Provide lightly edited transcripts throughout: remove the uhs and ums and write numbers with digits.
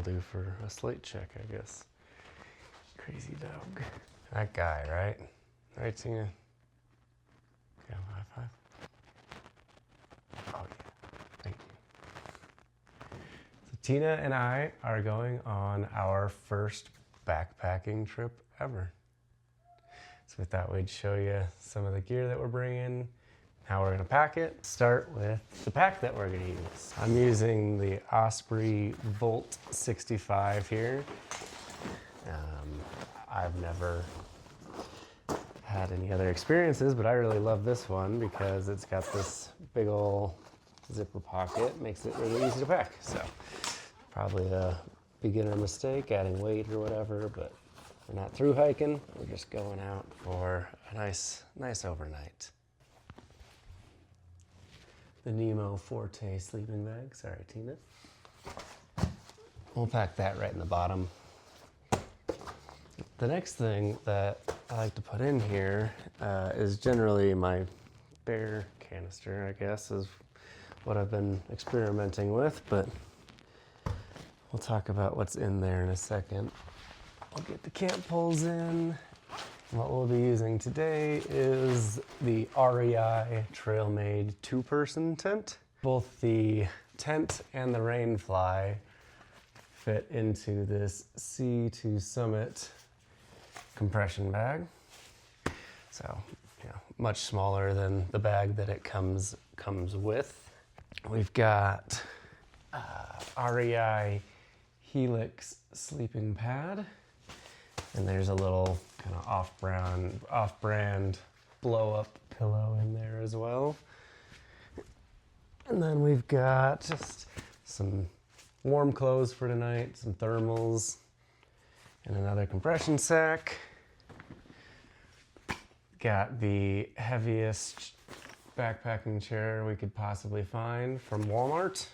do for a slate check, I guess. Crazy dog. That guy, right? Right, Tina? Yeah, high five. Oh, yeah. Thank you. So Tina and I are going on our first backpacking trip ever. So we thought we'd show you some of the gear that we're bringing, how we're gonna pack it. Start with the pack that we're gonna use. I'm using the Osprey Volt 65 here. I've never had any other experiences, but I really love this one because it's got this big ol' zipper pocket, makes it really easy to pack. So probably a beginner mistake adding weight or whatever, but we're not through hiking. We're just going out for a nice overnight. The Nemo Forte sleeping bag. Sorry, Tina. We'll pack that right in the bottom. The next thing that I like to put in here is generally my bear canister, I guess, is what I've been experimenting with, but we'll talk about what's in there in a second. I'll get the camp poles in. What we'll be using today is the REI Trailmade 2-person tent. Both the tent and the rainfly fit into this C2 Summit compression bag. So, much smaller than the bag that it comes with. We've got REI Helix sleeping pad, and there's a little kind of off-brand blow-up pillow in there as well. And then we've got just some warm clothes for tonight, some thermals, and another compression sack. Got the heaviest backpacking chair we could possibly find from Walmart.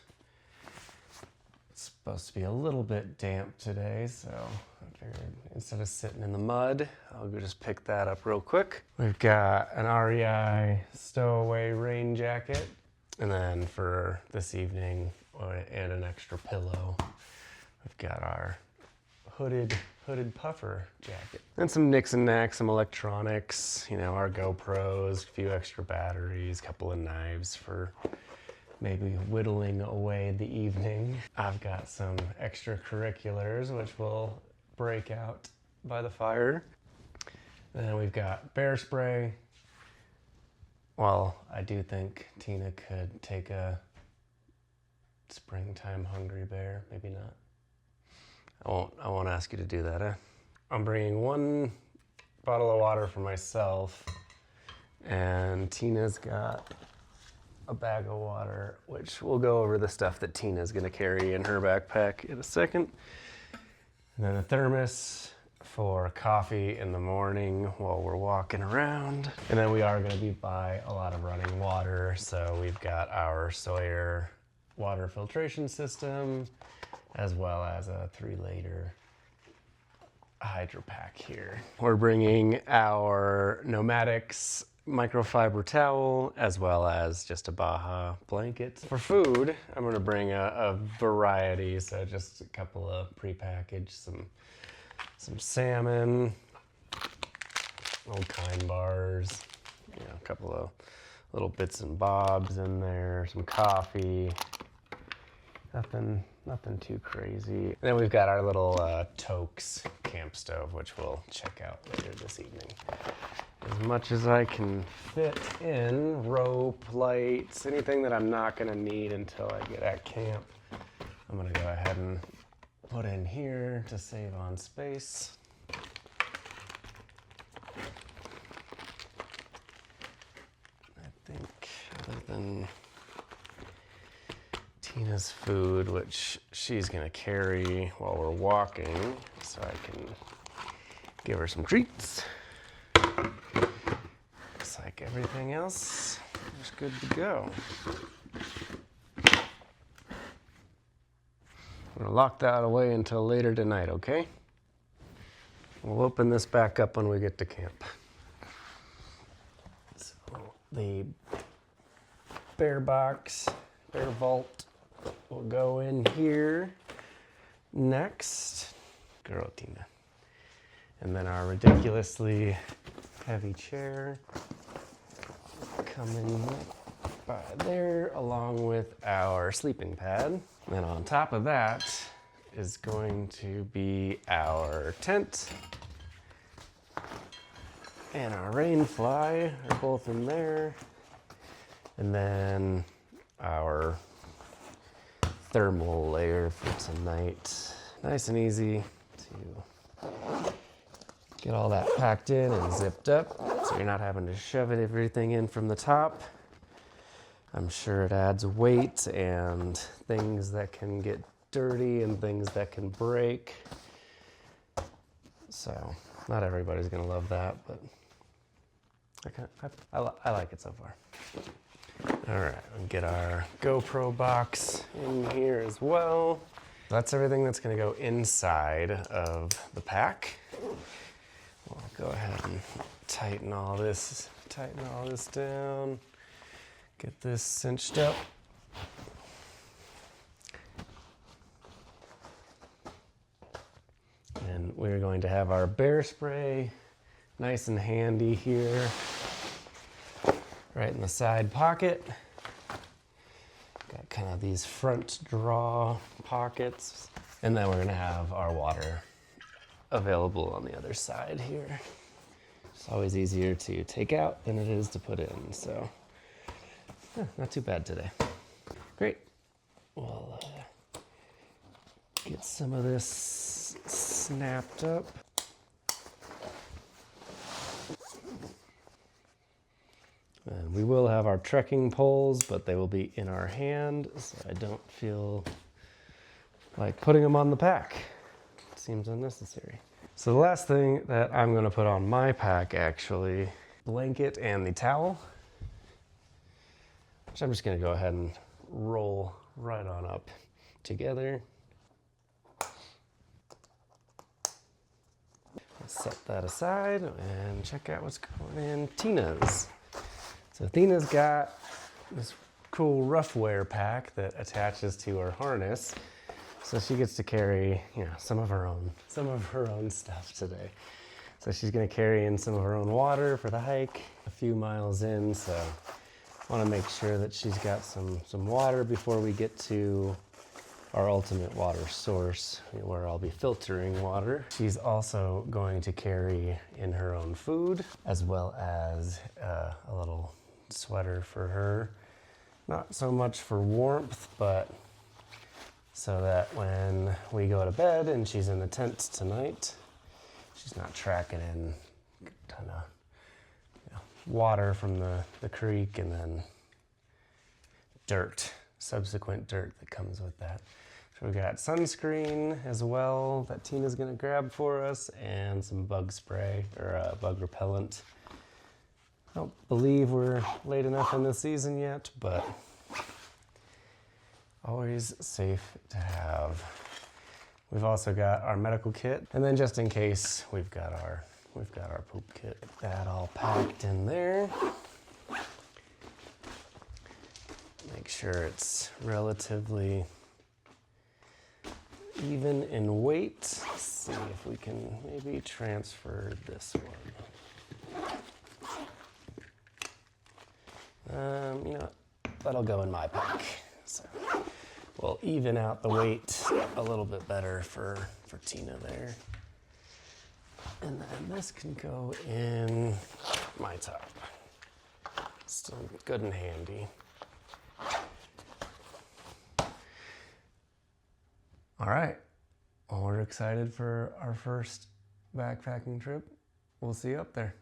It's supposed to be a little bit damp today, so I figured instead of sitting in the mud, I'll go just pick that up real quick. We've got an REI stowaway rain jacket, and then for this evening, and an extra pillow, we've got our hooded puffer jacket. And some nicks and knacks, some electronics, our GoPros, a few extra batteries, a couple of knives for maybe whittling away the evening. I've got some extracurriculars which will break out by the fire. And then we've got bear spray. Well, I do think Tina could take a springtime hungry bear, maybe not. I won't ask you to do that, eh? I'm bringing 1 bottle of water for myself, and Tina's got a bag of water, which we'll go over the stuff that Tina's gonna carry in her backpack in a second. And then a thermos for coffee in the morning while we're walking around. And then we are gonna be by a lot of running water, so we've got our Sawyer water filtration system, as well as a 3-liter Hydro Pack here. We're bringing our Nomadics microfiber towel, as well as just a Baja blanket. For food, I'm gonna bring a variety, so just a couple of prepackaged, some salmon, little Kind bars, a couple of little bits and bobs in there, some coffee, nothing too crazy. And then we've got our little Tokes camp stove, which we'll check out later this evening. As much as I can fit in, rope, lights, anything that I'm not gonna need until I get at camp, I'm gonna go ahead and put in here to save on space. I think other than Tina's food, which she's gonna carry while we're walking, so I can give her some treats. Looks like everything else is good to go. I'm gonna lock that away until later tonight, okay? We'll open this back up when we get to camp. So the bear box, bear vault will go in here. Next, girl Tina. And then our ridiculously heavy chair coming by there, along with our sleeping pad. And then on top of that is going to be our tent and our rain fly are both in there. And then our thermal layer for tonight. Nice and easy to get all that packed in and zipped up, so you're not having to shove everything in from the top. I'm sure it adds weight and things that can get dirty and things that can break. So not everybody's gonna love that, but I like it so far. All right, we'll get our GoPro box in here as well. That's everything that's gonna go inside of the pack. We'll go ahead and tighten all this down. Get this cinched up. And we're going to have our bear spray nice and handy here, right in the side pocket. Got kind of these front draw pockets. And then we're gonna have our water available on the other side here. It's always easier to take out than it is to put in, so not too bad today. Great. We'll get some of this snapped up. And we will have our trekking poles, but they will be in our hand, so I don't feel like putting them on the pack. It seems unnecessary. So the last thing that I'm gonna put on my pack, actually, blanket and the towel, which I'm just gonna go ahead and roll right on up together. Set that aside and check out what's going in Tina's. So Athena's got this cool rough wear pack that attaches to her harness, so she gets to carry, some of her own stuff today. So she's gonna carry in some of her own water for the hike a few miles in. So I want to make sure that she's got some water before we get to our ultimate water source, where I'll be filtering water. She's also going to carry in her own food, as well as a little sweater for her. Not so much for warmth, but so that when we go to bed and she's in the tent tonight, she's not tracking in a ton of water from the creek and then subsequent dirt that comes with that. So we got sunscreen as well that Tina's gonna grab for us, and some bug spray or bug repellent. I don't believe we're late enough in the season yet, but always safe to have. We've also got our medical kit, and then just in case, we've got our poop kit. Get that all packed in there. Make sure it's relatively even in weight. Let's see if we can maybe transfer this one. That'll go in my pack. So we'll even out the weight a little bit better for Tina there. And then this can go in my top. Still good and handy. All right, well, we're excited for our first backpacking trip. We'll see you up there.